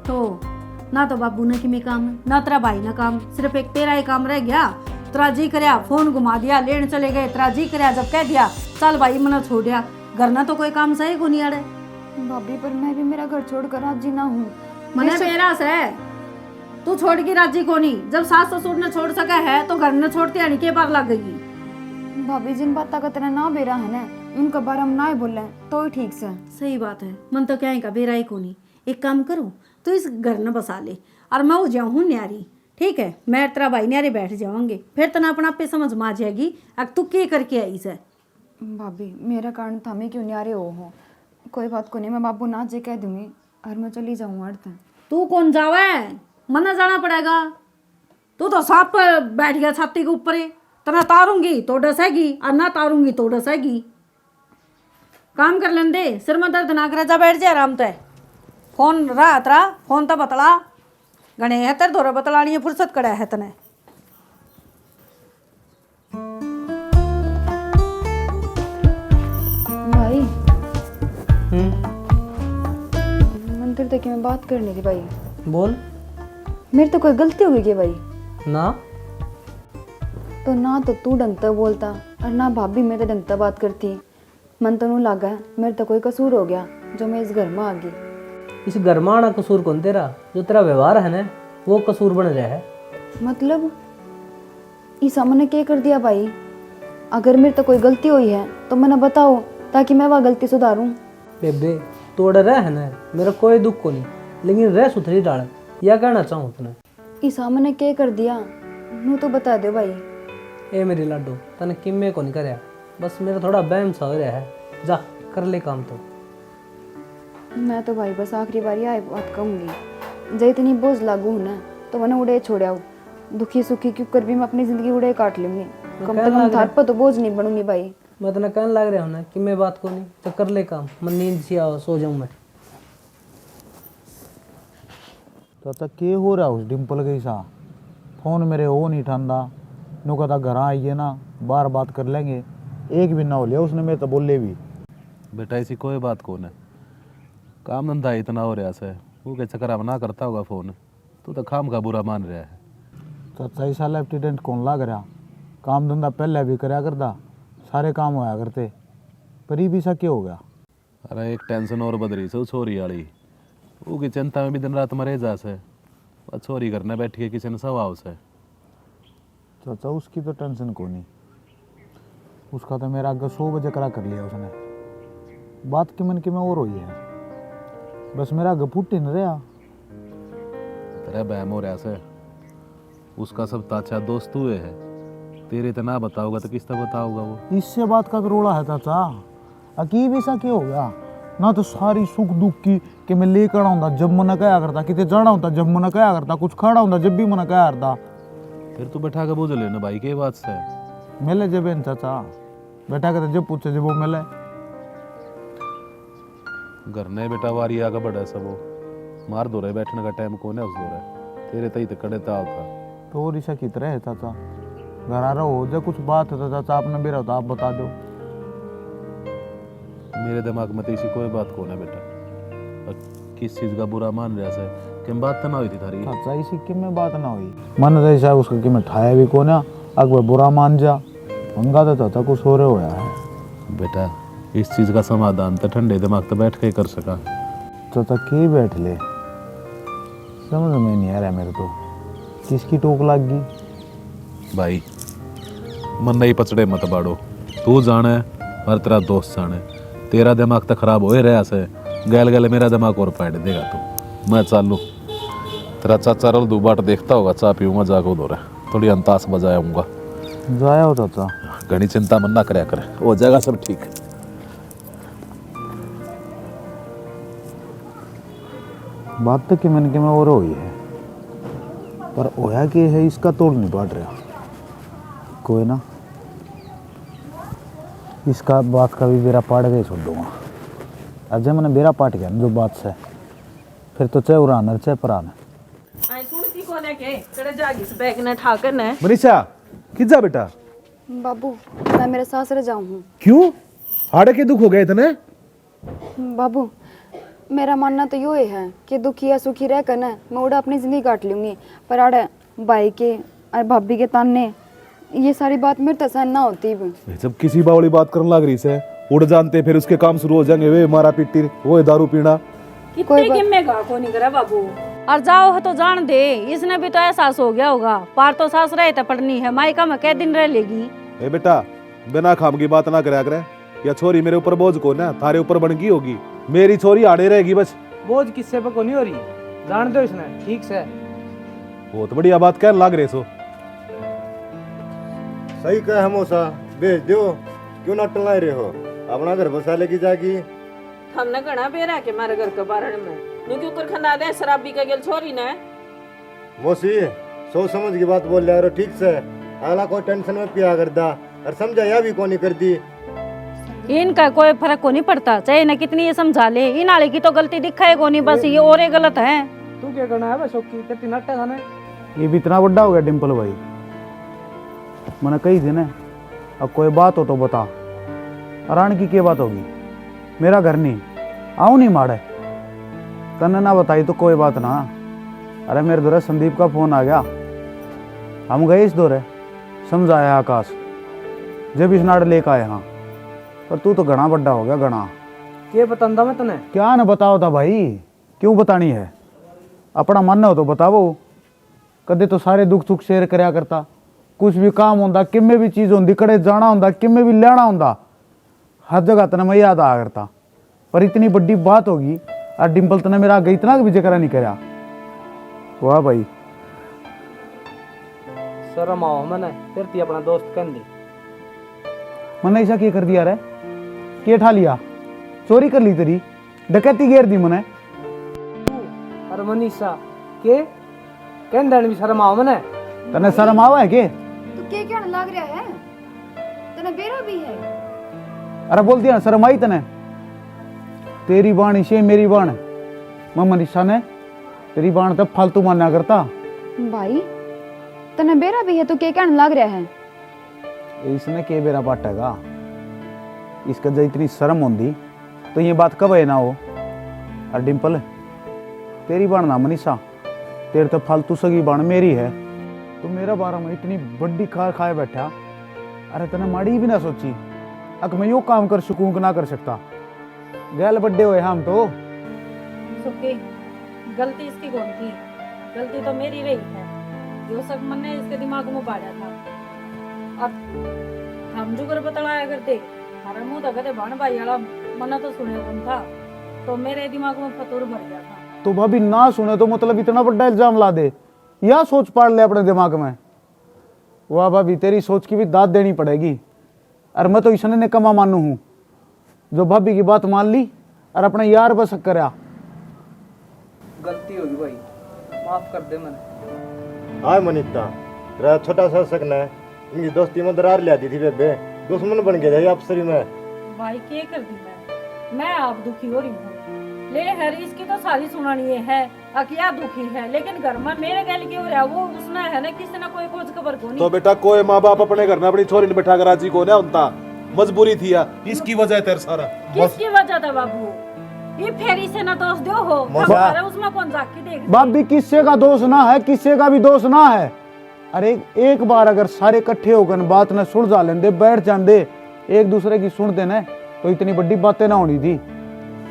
तो ना तो बाबू ने कि काम ना तेरा भाई ना काम, सिर्फ एक तेरा ही काम रह गया। तेरा जी करया फोन घुमा दिया, लेने चले गए। तेरा जी करया जब कह दिया चल भाई मना छोड़ दिया। घर ना तो कोई काम सही को नहीं आड़े। भाभी पर मैं भी मेरा घर छोड़कर राजी ना हूँ। मने मेरा से तू छोड़ की राजी को नहीं। जब सास ससुर ने छोड़ सका है तो घर ने छोड़ते आने के बार लगेगी। भाभी जिन बातों का तेरा ना बेरा है ना, उनका बारे में ना बोले तो ही ठीक से। सही बात है, मन तो क्या का बेरा ही को नहीं। एक काम करूँ तो इस घर न बसा ले और मैं हो जाऊँ हूँ न्यारी। ठीक है, मैं तेरा भाई न्यारे बैठ जाऊंगे, फिर तना अपना पे समझ में आ जाएगी अब तू क्या करके आई से। भाभी मेरा कारण था मैं क्यों न्यारे हो। कोई बात को नहीं, मैं बाबू ना जे कह दूंगी और मैं चली जाऊँ अर्थ। तू कौन जावे, मना जाना पड़ेगा। तू तो सांप पर बैठ गया छाती के ऊपर। तना तारूंगी तो डसेगी और ना तारूंगी तो डसेगी। काम कर लें दे, सिर में दर्द ना करे, जा बैठ जा आराम से। फोन रहा तेरा, फोन तो बतला गणे है तेरे दौरे बतलानी है, फुर्सत कड़ा है तने। भाई मंदिर तक मैं बात करनी थी भाई। बोल। मेरे तो कोई गलती हो गई क्या भाई? ना तो तू ढंग से बोलता और ना भाभी मैं तो ढंग से बात करती। मन तो नहीं लगा मेरे तो कोई कसूर हो गया जो मैं इस घर में आ गई। इस घर में आना कसूर कौन तेरा? जो तेरा व्यवहार है ना वो कसूर बन रहा है। मतलब ईसा मैंने क्या कर दिया भाई? अगर मेरे तो कोई गलती हुई है तो मैंने बताओ ताकि मैं वह गलती सुधारूं। बेबे तोड़ रहा है ना, मेरा कोई दुख को नहीं, लेकिन रह सुथरी डाल या कहना चाहूँ तुने। ईसा मैंने क्या कर दिया नू तो बता दो भाई। ए मेरी लाडो तने किम्मे को नहीं करया, बस मेरा थोड़ा बहम सा हो रहा है। जा कर ले काम। तो मैं तो भाई बस आखिरी बार यह बात कहूँगी, जब इतनी बोझ लागू ना तो मैंने उड़े छोड़ा। दुखी सुखी क्यों कर भी मैं अपनी जिंदगी उड़े काट लूंगी, कम से कम थार पर तो बोझ नहीं बनूंगी भाई। मैं तने कहने लग रहा हूँ ना कि मैं बात को नहीं, तो कर ले काम। मैं नींद से आओ सो जाऊँ मैं। तो के हो रहा उस डिम्पल के सा फोन मेरे हो नहीं ठंडा नो कहता घर आइए ना बार बात कर लेंगे, एक भी ना हो लिया उसने मेरे तो बोले भी। बेटा ऐसी कोई बात कौन है, काम धंधा इतना हो रहा है, वो के चक्कर ना करता होगा फोन। तू तो खाम का बुरा मान रहा है। चाचा ऐसा लेफ्टिनेंट कौन लाग रहा, काम धंधा पहले भी करया करता, सारे काम होया करते, पर ये भी सा क्या हो गया? अरे एक टेंशन और बदरी से छोरी वाली, वो की चिंता में भी दिन रात मरे जा से, छोरी करने बैठी है किचन स्वभाव से। चाचा उसकी तो टेंशन को नहीं, उसका तो मेरा आगे 100 बजे करा कर लिया उसने। बात की मन की में और हुई है, बस मेरा आगे फुट ही नहीं रहा। तेरा बहम हो रहा से, उसका सब ताचा दोस्त हुए है, तेरे तो ना बताओगा तो किस तरह बताओगा वो? इससे बात का रोड़ा है चाचा, अकीब ऐसा क्या हो गया ना, तो सारी सुख दुख की कि मैं लेकर आऊंगा जब मना कहा करता, कितने जाना होता जब मना कहा करता, कुछ खाना होता जब भी मना कहा करता। फिर तू बैठा के बोझ लेना भाई के बात से। मिले जब इन चाचा बैठा के जब पूछे जब वो मिले। घर ने बेटा वारी आगे बढ़ा सब, मार दो रहे बैठने का टाइम कौन है उस दो रहे, तेरे तई तकड़े ताव था। तो और ईसा की तरह है चाचा, घर आ रहा हो जब कुछ बात है तो चाचा आपने मेरा होता आप बता दो। मेरे दिमाग में तो इसी कोई बात को ना बेटा। और किस चीज का बुरा मान रहा से कि बात तो ना हुई थी थारी। चाचा इसी के में बात ना हुई, मन ऐसा उसका कि मैं ठाया भी को ना अगर बुरा मान जा उनका तो चाचा कुछ हो रहा होया है। बेटा इस चीज का समाधान तो ठंडे दिमाग तो बैठ के ही कर सका। चाचा के बैठ ले, समझ में नहीं आ रहा मेरे तो, किसकी टोक लग गई। भाई मन नहीं पचड़े मत बाड़ो, तू जाने और तेरा दोस्त जाने, तेरा दिमाग तो खराब हो ही रहा से, गैल गैल मेरा दिमाग और फाड़ देगा तू। मैं चालू तेरा चाचा रल दो बाट देखता होगा, चा पीऊंगा जाको दो रहा, थोड़ी अंतास बजाऊंगा। जाया हो चाचा, घनी चिंता मन ना करया करे, हो जाएगा सब ठीक। बात तो कि मन के में और हुई है, पर होया कि है इसका तोड़ नहीं पाट रहा कोई ना, इसका बात का भी बेरा पाट गए छोड़ दूंगा। अब जब मैंने बेरा पाट गया जो बात से, फिर तो चाहे उड़ाना चाहे पराना। आई सुनती को लेके करे जागी से बैग ने ठाकर ने। मनीषा किस जा बेटा? बाबू मैं मेरे सासरे जाऊँ हूँ। क्यों, हाड़े के दुख हो गए इतने? बाबू मेरा मानना तो यो है कि दुखी या सुखी रह कर ना मैं उड़ा अपनी ज़िंदगी काट लूँगी, पर आड़े भाई के और भाभी के ताने ये सारी बात मेरे तक सहन ना होती भी। जब किसी बावली बात करने लग रही से उड़ जानते, फिर उसके काम शुरू हो जाएंगे, वे मारा पीटी, वो दारू पीना। कितने गिम्मेगा को नहीं करा बाबू। और जाओ है तो जान दे, इसने भी तो एहसास हो गया होगा, पार तो सास रहे तो पड़नी है, मायका में कै दिन रह लेगी। ए बेटा बिना खाम की बात ना करया करे, या छोरी मेरे ऊपर बोझ को ना थारे ऊपर बन गई होगी, मेरी छोरी आड़े रहेगी बस। बोझ किससे पे को नहीं हो रही, जान दो इसने ठीक से। बहुत बढ़िया बात कह लाग रहे सो। सही कहे हमोसा, भेज दो, क्यों ना टलाई रहे हो, अपना घर बसा लेगी जागी। हमने घना बेरा के मारे घर के बारण में नु क्यों कर खंदा दे शराबी का गेल छोरी ने। मोसी सोच समझ की बात बोल रहे हो ठीक से, अगला कोई टेंशन में पिया करता और समझाया भी कोनी कर दी। इनका कोई फर्क को नहीं पड़ता, चाहे ना कितनी ये समझा ले, इन आले की तो गलती दिखाए को नहीं, बस ये और गलत है। तू क्या करना है बस की कितनी नट्टे थाने। ये भी इतना बड़ा हो गया डिम्पल भाई, मैंने कही थी ना अब कोई बात हो तो बता। आरान की क्या बात होगी, मेरा घर नहीं आऊँ नहीं माड़े, तन्ने ना बताई तो कोई बात ना। अरे मेरे दौरे संदीप का फोन आ गया, हम गए इस दौरे, समझाया आकाश, जब इस नाड़ लेकर आए। हाँ पर तू तो घना बड़ा हो गया घना। क्या बतांदा मैं तने? क्या न बताओ था भाई, क्यों बतानी है, अपना मन हो तो बताओ। कदे तो सारे दुख सुख शेयर करया करता, कुछ भी काम होंदा, किमें भी चीज होंदी, कड़े जाना होंदा, किमें भी लेना होंदा, हर जगह तने मैं याद आया करता। पर इतनी बड़ी बात होगी और डिम्पल तने मेरा आगे इतना भी जिक्र नहीं करया। वाह भाई शर्म आओ मैंने, फिर ती अपना दोस्त कह दी। मैंने ऐसा क्या कर दिया रे, क्या ठा लिया, चोरी कर ली तेरी, डकैती घेर दी मैंने। अरे मनीषा के कहन भी शर्म आओ मैंने। तने शर्म आवा है के? तो क्या लग रहा है, तने बेरा भी है। अरे बोल दिया शर्म आई तने, तेरी बाणी से मेरी बाण, मैं मनीषा ने तेरी बाण तब फालतू माना करता। भाई तने बेरा भी है तो क्या लग रहा है। इसने के बेरा पाटेगा, इसका जब इतनी शर्म होंगी तो ये बात कब है ना हो। और डिम्पल तेरी बाण ना मनीषा, तेरे तो फालतू सगी बाण मेरी है। तो मेरा बारा में इतनी बड़ी कार खाए बैठा, अरे तने माड़ी भी ना सोची अक मैं यो काम कर सकूं कि ना कर सकता। गैल बड्डे हुए हम तो। सुखी गलती इसकी कौन थी, गलती तो मेरी रही है, जो सब मन ने इसके दिमाग में बाड़ा था। और हम जो कर बतलाया करते, हमारा मुंह तो कहते भाण भाई वाला मना तो सुने कौन था, तो मेरे दिमाग में फतूर भर गया था। तो भाभी ना सुने तो मतलब इतना बड़ा इल्जाम ला दे, या सोच पाड़ ले अपने दिमाग में। वाह भाभी तेरी सोच की भी दाद देनी पड़ेगी। और मैं तो ईशने ने कमा मानू हूं, जो भाभी की बात मान ली और अपने यार बस करया। गलती होगी भाई, माफ कर दे मैंने। हाय मनीता, तेरा छोटा सा सकना है, इनकी दोस्ती में दरार ले दी थी बेबे, दुश्मन बन गए थे आपसरी में। भाई क्या कर दी मैं आप दुखी हो रही हूँ, ले हर इसकी तो सारी सुनानी है, अकिया दुखी है, लेकिन घर में मेरे गल के हो रहा वो उसने है ना किसी ना कोई खोज खबर को नहीं। तो बेटा कोई माँ बाप अपने घर में अपनी छोरी ने बैठा कर राजी को ना उनता, मजबूरी थी या इसकी वजह है तेरा सारा। किसकी वजह था बाबू? ये फेरी से ना दोष दो हो, हमारा उसमें कौन जाके देख। भाभी किससे का दोष ना है, किससे का भी दोष ना है। अरे एक बार अगर सारे इकट्ठे होकर बात न सुलझा लेंदे, बैठ जाते, एक दूसरे की सुनते न, तो इतनी बड़ी बातें ना होनी थी।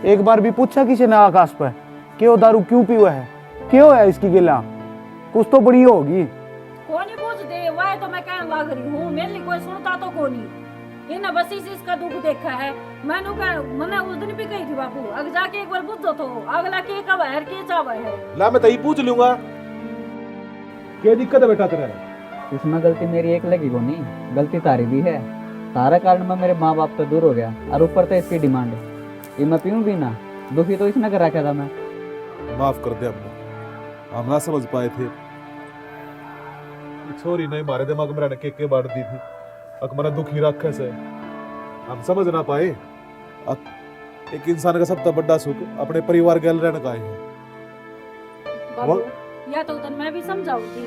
एक बार भी पूछा किसी ने आकाश पर क्यों दारू क्यों पीवा है, क्यों है इसकी गिला, कुछ तो बड़ी होगी। कोनी पूछ दे, वह तो मैं कहने लग रही हूँ, मेरे लिए कोई सुनता तो कोनी। ये ना बस इसका दुख देखा है। मैंने उस दिन भी कही थी बापू, अगर जाके एक बार पूछो तो अगला के कब है के चावा है। ला मैं तई पूछ लूंगा, क्या दिक्कत है बेटा तेरे? इसमें गलती मेरी एक लगी को नहीं, गलती तारी भी है। तारा कारण मैं मेरे माँ बाप तो दूर हो गया और ऊपर तो इसकी डिमांड है। ये मैं पीऊँ भी ना, दुखी तो इसने करा क्या था। मैं माफ कर दे हमने, हम ना समझ पाए थे। छोरी नहीं मारे दिमाग में रहने के बांट दी थी, अकमरा दुखी रखे से हम समझ ना पाए। एक इंसान का सबसे बड़ा सुख अपने परिवार के रहने का है। बाबू या तो उधर मैं भी समझाऊंगी,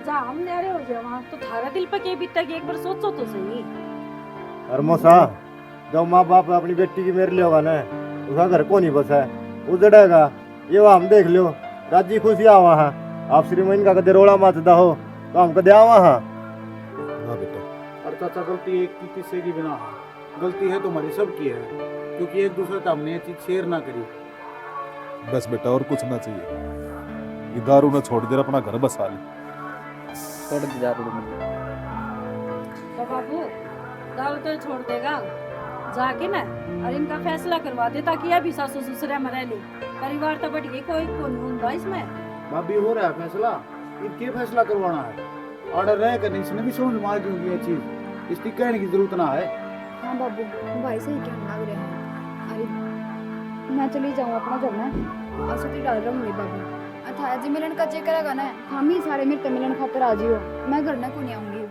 जा हम ले रहे हो जाए वहाँ तो थारा दिल पर के बीतता कि एक बार सोचो तो सही। अरे मौसा, जब माँ बाप अपनी बेटी की मेरे लिए होगा ना, उसका घर को नहीं बसा है, उजड़ेगा। ये वहाँ हम देख लो, राजी खुशी आ वहाँ। आप श्रीमन का कदे रोड़ा माचता हो तो हम कदे आ वहाँ। हाँ बेटा, और चाचा गलती एक की किसी की बिना, गलती है तुम्हारी सबकी है, क्योंकि एक दूसरे से हमने ये चीज शेयर ना करी। बस बेटा और कुछ ना चाहिए। ये दारू न छोड़ दे, अपना घर बसा ले। छोड़ दे दारू मुझे। तो बाबू दारू तो छोड़ देगा जाके ना, और इनका फैसला करवा दे ताकि ये भी सासू ससुर में रह ले। परिवार तो बढ़ गई, कोई कौन होगा इसमें। भाभी हो रहा है फैसला, इनके फैसला करवाना है। ऑर्डर रह कर इसने भी समझ मार दूंगी ये चीज, इसकी कहने की जरूरत ना है। हाँ बाबू, भाई सही कहने लग रहे हैं। अरे मैं चली जाऊँ अपना घर में, और सुती डाल रहूँगी बाबू। अथाया जी मिलन का चेक करेगा ना, हम ही सारे मिलते मिलन खातर राजी हो, मैं घर ना को नहीं आऊँगी।